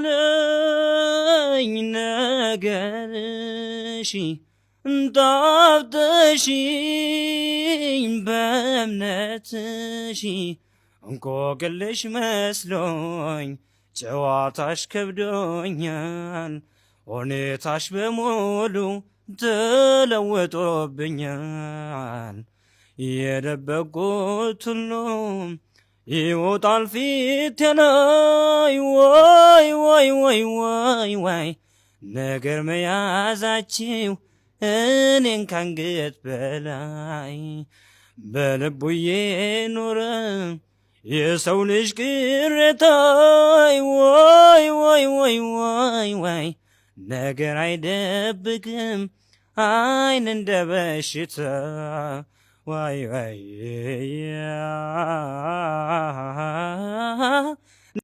ቅራነኝ ነገርሽ ጣፍተሽኝ በእምነትሽ እንቆቅልሽ መስሎኝ ጨዋታሽ ከብዶኛል ሁኔታሽ በሙሉ ተለውጦብኛል የደበቁት ሁሉም ይወጣል ፊቴ ላይ ወይ ወይ ወይ ወይ ወይ ነገር መያዛችው እኔን ካንገት በላይ በልቡ የኖረ የሰው ልጅ ቅሬታ ወይ ወይ ወይ ወይ ወይ ነገር አይደብቅም አይን እንደ በሽታ ወይ ወይ